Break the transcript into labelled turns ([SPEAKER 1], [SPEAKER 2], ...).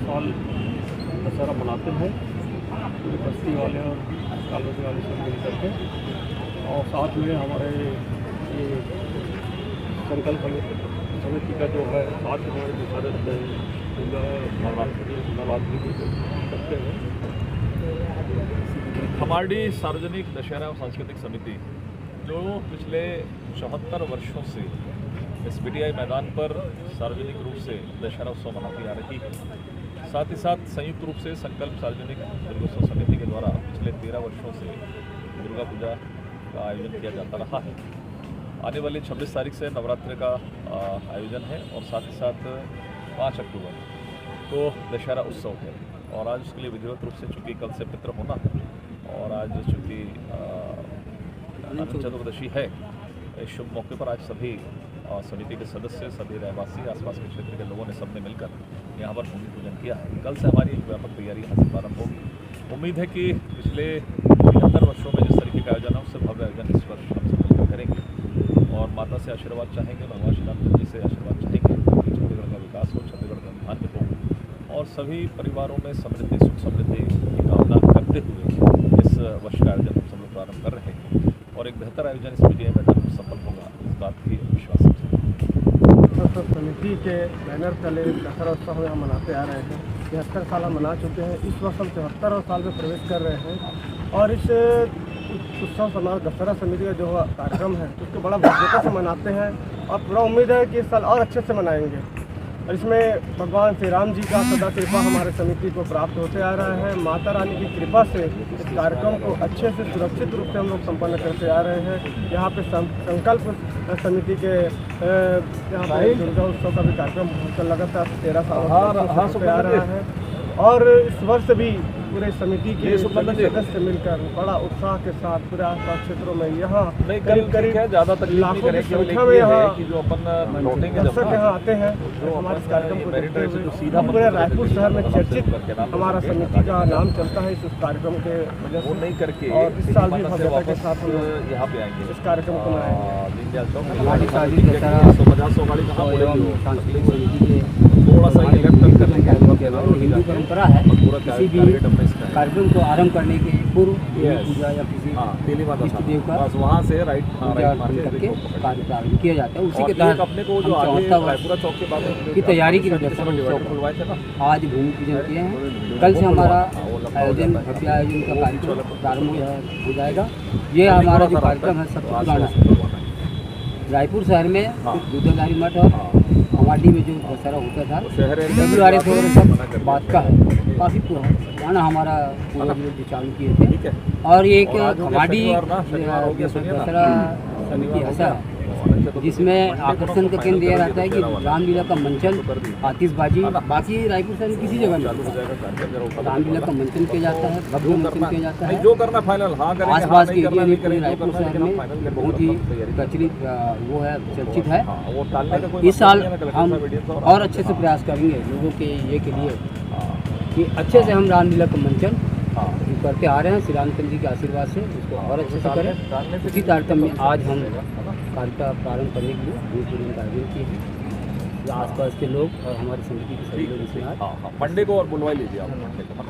[SPEAKER 1] साल दशहरा मनाते हैं पूरी बस्ती वाले और कॉलोनी वाले सब मिल करके। और साथ में हमारे ये संकल्प समिति का जो है साथ हमारे विचारक पूजा नवरात्रि करते हैं।
[SPEAKER 2] हमारी सार्वजनिक दशहरा और सांस्कृतिक समिति जो पिछले 74 वर्षों से इस बीटीआई मैदान पर सार्वजनिक रूप से दशहरा उत्सव मनाती आ रही है, साथ ही साथ संयुक्त रूप से संकल्प सार्वजनिक दुर्गोत्सव समिति के द्वारा पिछले 13 वर्षों से दुर्गा पूजा का आयोजन किया जाता रहा है। आने वाली 26 तारीख से नवरात्रि का आयोजन है और साथ ही साथ 5 अक्टूबर को दशहरा उत्सव है। और आज उसके लिए विधिवत रूप से चूँकि कल से पितृ होना है और आज चूँकि अनंत चतुर्दशी है, इस शुभ मौके पर आज सभी समिति के सदस्य, सभी रहवासी, आसपास के क्षेत्र के लोगों ने सबने मिलकर यहाँ पर भूमि पूजन किया है। कल से हमारी एक व्यापक तैयारी यहाँ से प्रारंभ होगी। उम्मीद है कि पिछले 73 वर्षों में जिस तरीके का आयोजन है उससे भव्य आयोजन इस वर्ष हम सब मिलकर करेंगे और माता से आशीर्वाद चाहेंगे, भगवान श्री राम जी से आशीर्वाद चाहेंगे कि छत्तीसगढ़ का विकास हो, छत्तीसगढ़ का धान्य हो और सभी परिवारों में समृद्धि, सुख समृद्धि की कामना करते हुए इस वर्ष का आयोजन हम सब लोग प्रारंभ कर रहे हैं और एक बेहतर आयोजन इस बीटीआई मैदान में सफल होगा, इस बात की विश्वास है।
[SPEAKER 3] समिति के बैनर तले दशहरा उत्सव हम मनाते आ रहे हैं। 73 साल हम मना चुके हैं। इस वर्ष हम 74 साल में प्रवेश कर रहे हैं और इस उत्सव समारोह दशहरा समिति का जो कार्यक्रम है उसको बड़ा भव्यता से मनाते हैं और पूरा उम्मीद है कि इस साल और अच्छे से मनाएंगे। और इसमें भगवान श्री राम जी का सदा कृपा हमारे समिति को प्राप्त होते आ रहा है। माता रानी की कृपा से इस कार्यक्रम को अच्छे से सुरक्षित रूप से हम लोग संपन्न करते आ रहे हैं। यहाँ पे संकल्प समिति के यहाँ पर दुर्गा उत्सव का भी कार्यक्रम लगातार 13 साल से आ रहा है और इस वर्ष भी पूरे समिति के सदस्य मिलकर बड़ा उत्साह के साथ पूरे आसपास क्षेत्रों में यहाँ करीब
[SPEAKER 2] ज़्यादातर
[SPEAKER 3] लाखों की संख्या में यहाँ
[SPEAKER 2] दर्शक
[SPEAKER 3] यहाँ आते हैं जो हमारे इस कार्यक्रम को देखते हुए पूरे रायपुर शहर में चर्चित हमारा समिति का नाम चलता है इस कार्यक्रम के वजह से
[SPEAKER 2] नहीं करके।
[SPEAKER 3] और इस साल भी भव्यता के साथ
[SPEAKER 2] यहाँ पे आएंगे
[SPEAKER 3] इस कार्यक्रम को
[SPEAKER 4] थोड़ा सा हिंदू परंपरा है किसी भी कार्यक्रम को आरंभ करने के पूर्व पूजा या किसी इष्ट देव का
[SPEAKER 2] वहाँ से राइट
[SPEAKER 4] करके कार्य प्रारंभ किया जाता है। उसी के तहत
[SPEAKER 2] अपने को जो चौक के बाद
[SPEAKER 4] की तैयारी की वजह से आज भूमि पूजन किए हैं। कल से हमारा आयोजन भव्य आयोजन का कार्यक्रम प्रारंभ हो जाएगा। ये हमारा जो कार्यक्रम है सबसे पुराना है। रायपुर शहर में दूधाधारी मठ और अमाडी में जो दशहरा होता था फरवरी सब बात का है, काफ़ी पुराना हमारा जो चालू किए थे। और एक अमाडी दशहरा समिति ऐसा है जिसमें आकर्षण का केंद्र यह रहता है कि रामलीला का मंचन, आतिशबाजी, बाकी रायपुर शहर में किसी जगह नहीं। रामलीला का मंचन किया जाता है, भव्य मंचन किया जाता है।
[SPEAKER 2] जो करना फाइनल
[SPEAKER 4] आसपास के एरिया में पूरे रायपुर शहर में बहुत ही प्रचलित वो है, चर्चित है। इस साल हम और अच्छे से प्रयास करेंगे लोगों के ये के लिए कि अच्छे से हम रामलीला का मंचन जो करते आ रहे हैं श्री रामचंद्र जी के आशीर्वाद से उसको और अच्छे से करें। उसी तारतम्य में आज हम कार्य का प्रारंभ करने के लिए भूमि पूजन का आयोजन किए हैं। आसपास के लोग और हमारी समिति के सभी लोग इसमें आज
[SPEAKER 2] मंडे को और बुलवा लीजिए आप मंडे को।